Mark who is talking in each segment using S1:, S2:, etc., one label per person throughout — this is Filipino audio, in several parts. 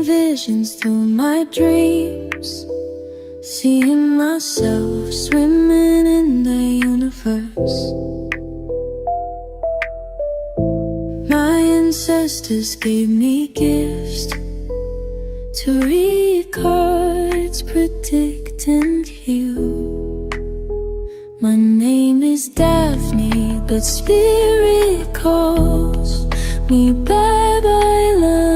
S1: visions through my dreams, seeing myself swimming in the universe. My ancestors gave me gifts to read cards, predict and heal. My name is Daphne, but spirit calls me Babylon.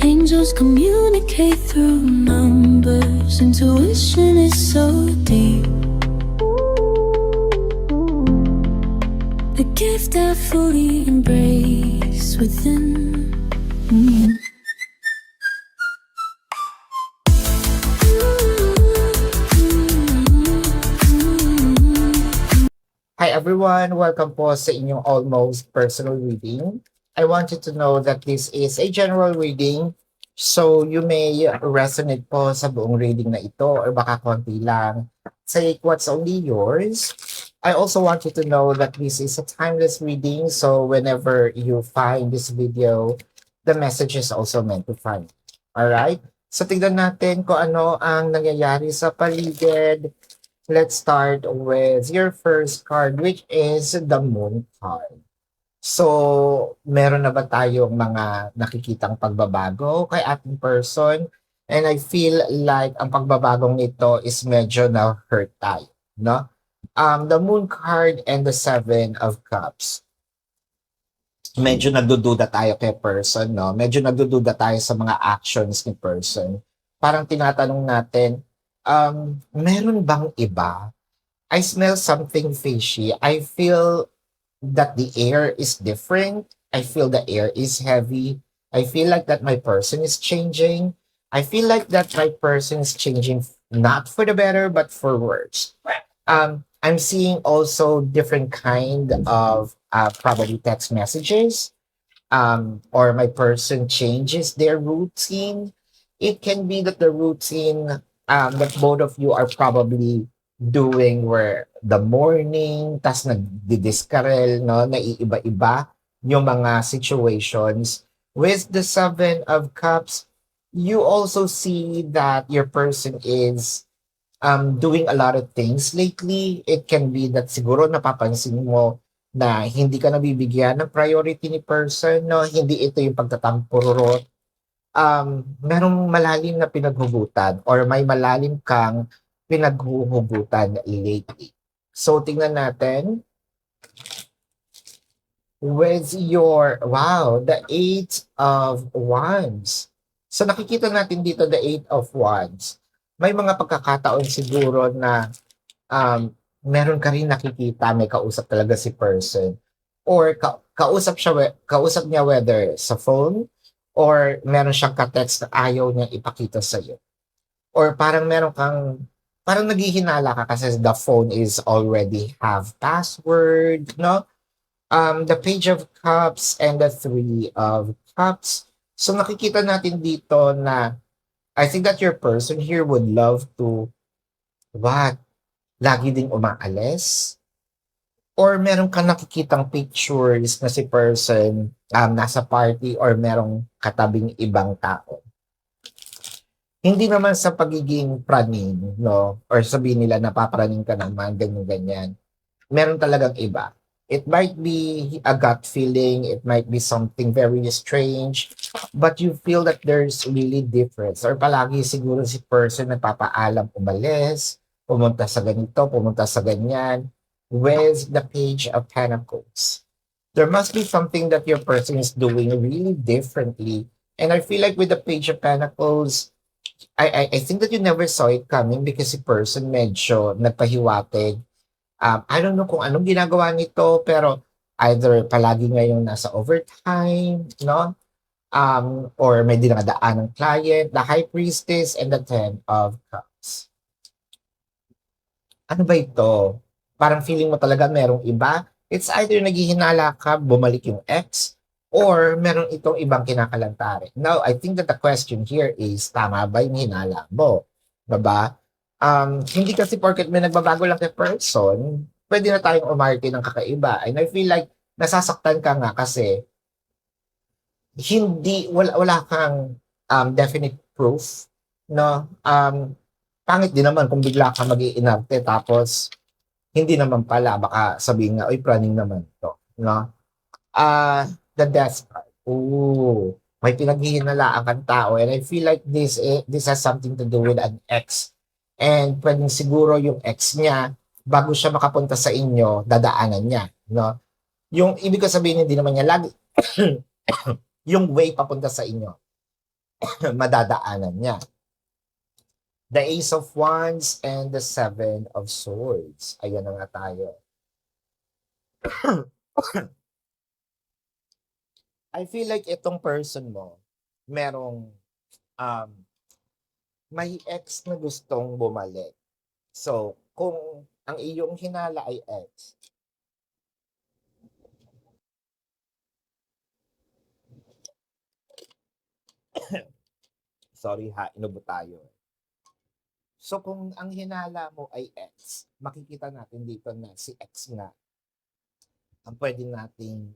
S1: Angels communicate through numbers. Intuition is so deep. The gift I fully embrace within.
S2: Hi everyone! Welcome po sa inyong almost personal reading. I want you to know that this is a general reading, so you may resonate po sa buong reading na ito or baka konti lang. Take what's only yours. I also want you to know that this is a timeless reading, so whenever you find this video, the message is also meant to find. Alright? So tignan natin kung ano ang nangyayari sa paligid. Let's start with your first card, which is the Moon card. So, meron na ba tayong mga nakikitang pagbabago kay ating person? And I feel like ang pagbabagong nito is medyo na-hurt tayo, no? The Moon card and the Seven of Cups. Medyo nagdududa tayo kay person, no? Medyo nagdududa tayo sa mga actions ni person. Parang tinatanong natin, meron bang iba? I smell something fishy. I feel that the air is different. I feel the air is heavy. I feel like that my person is changing. I feel like that my person is changing not for the better, but for worse. I'm seeing also different kind of probably text messages. Or my person changes their routine. It can be that the routine that both of you are probably doing where the morning, tas nagdidiskarel, no, naiiba-iba yung mga situations. With the Seven of Cups, you also see that your person is doing a lot of things lately. It can be that siguro napapansin mo na hindi ka nabibigyan ng priority ni person, no? Hindi ito yung pagtatampurot. Merong malalim na pinaghugutan or may malalim kang pinaghuhugutan lately. So, tingnan natin. With your, wow, the Eight of Wands. So, nakikita natin dito the Eight of Wands. May mga pagkakataon siguro na meron ka rin nakikita, may kausap talaga si person. Or kausap niya whether sa phone, or meron siyang ka-text na ayaw niyang ipakita sa'yo. Or parang parang naghihinala ka kasi the phone is already have password, no? The Page of Cups and the Three of Cups. So nakikita natin dito na I think that your person here would love to, lagi ding umaalis? Or meron ka nakikitang pictures na si person nasa party or merong katabing ibang tao. Hindi naman sa pagiging praning, no? Or sabihin nila napapraning ka naman, ganyan-ganyan. Meron talagang iba. It might be a gut feeling, it might be something very strange, but you feel that there's really difference. Or palagi siguro si person nagpapaalam umalis, pumunta sa ganito, pumunta sa ganyan. With the Page of Pentacles, there must be something that your person is doing really differently. And I feel like with the Page of Pentacles, I think that you never saw it coming because si person medyo nagpahiwatig. I don't know kung anong ginagawa nito, pero either palagi ngayong nasa overtime, no? Or may dinadaan ng client, the High Priestess, and the Ten of Cups. Ano ba ito? Parang feeling mo talaga merong iba. It's either naghihinala ka, bumalik yung ex, or meron itong ibang kinakalantarin. Now, I think that the question here is, tama ba yung hinala mo? Diba? Hindi kasi porket may nagbabago lang kay person, pwede na tayong umarte ng kakaiba. And I feel like nasasaktan ka nga kasi wala kang definite proof, no? Pangit din naman kung bigla kang mag-iinarte tapos hindi naman pala, baka sabihin nga, "Uy, praning naman 'to," 'no? The death card. Ooh, may pinaghihinalaan kang tao and I feel like this has something to do with an ex. And puwedeng siguro yung ex niya, bago siya makapunta sa inyo, dadaanan niya, 'no? Yung ibig ko sabihin hindi naman niya lagi yung way papunta sa inyo, madadaanan niya. The Ace of Wands and the Seven of Swords. Ayan na nga tayo. I feel like itong person mo, merong um, may ex na gustong bumalik. So, kung ang iyong hinala ay ex, sorry ha, inubo tayo. So, kung ang hinala mo ay ex, makikita natin dito na si ex nga ang pwede nating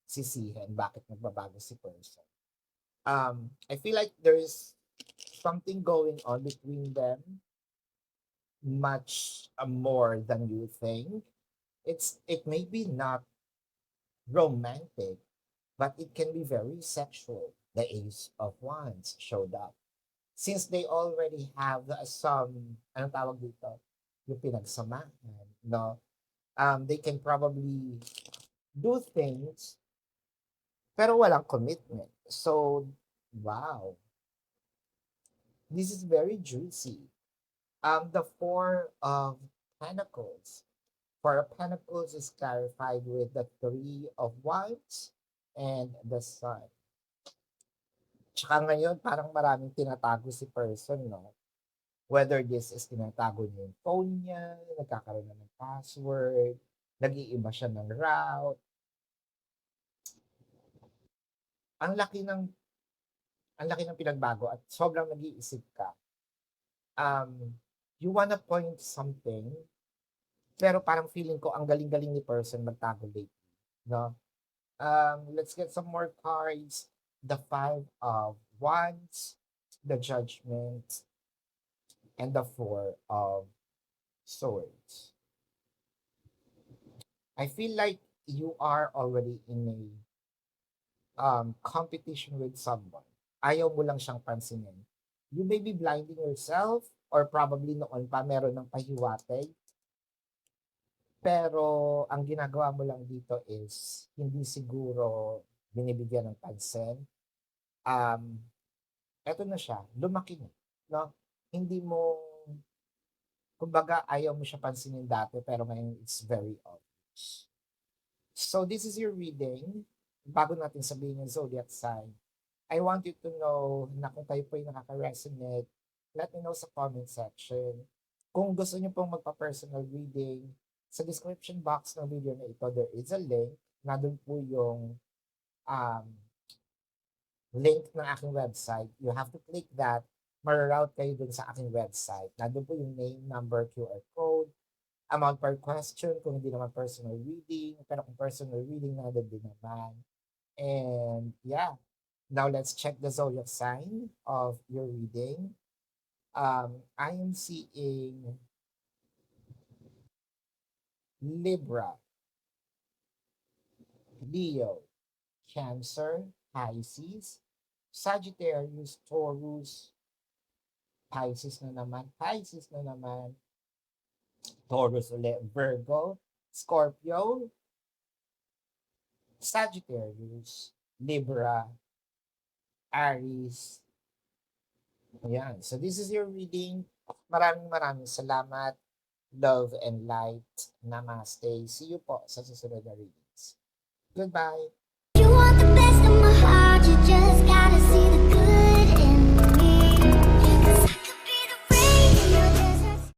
S2: sisihin bakit nagbabago si person. I feel like there is something going on between them much more than you think. It may be not romantic, but it can be very sexual. The Ace of Wands showed up. Since they already have some, anong tawag dito? Yung pinagsamahan, no? They can probably do things, pero walang commitment. So, wow. This is very juicy. The Four of Pentacles. Four of Pentacles is clarified with the Three of Wands and the Sun. Tsaka ngayon, parang maraming tinatago si person, no? Whether this is tinatago niya yung phone niya, nagkakaroon na ng password, nag-iiba siya ng route. Ang laki ng pinagbago at sobrang nag-iisip ka. You wanna point something, pero parang feeling ko ang galing-galing ni person magtago lately, no? Let's get some more cards. The Five of Wands, the Judgment, and the Four of Swords. I feel like you are already in a competition with someone. Ayaw mo lang siyang pansinin. You may be blinding yourself or probably noon pa meron ng pahiwatay. Pero ang ginagawa mo lang dito is hindi siguro binibigyan ng pansin. Eto na siya, lumaki na, no? Hindi mo, kumbaga ayaw mo siya pansinin dati pero ngayon it's very obvious. So this is your reading. Bago natin sabihin yung zodiac sign, I want you to know na kung kayo po yung nakaka-resonate, let me know sa comment section. Kung gusto niyo pong magpa-personal reading, sa description box ng video na ito, there is a link. Nandun po yung link ng aking website. You have to click that. Mararoute kayo dun sa aking website. Nandun po yung name, number, QR code, amount per question, kung hindi naman personal reading. Pero kung personal reading, nandun din naman. And yeah, now let's check the zodiac sign of your reading. I am seeing Libra, Leo, Cancer, Pisces, Sagittarius, Taurus, Pisces na naman, Taurus ulit, Virgo, Scorpio, Sagittarius, Libra, Aries. Ayan. So this is your reading. Maraming salamat. Love and light. Namaste. See you po sa susunod na readings. Goodbye.
S1: You want the best of my heart, you just gotta see the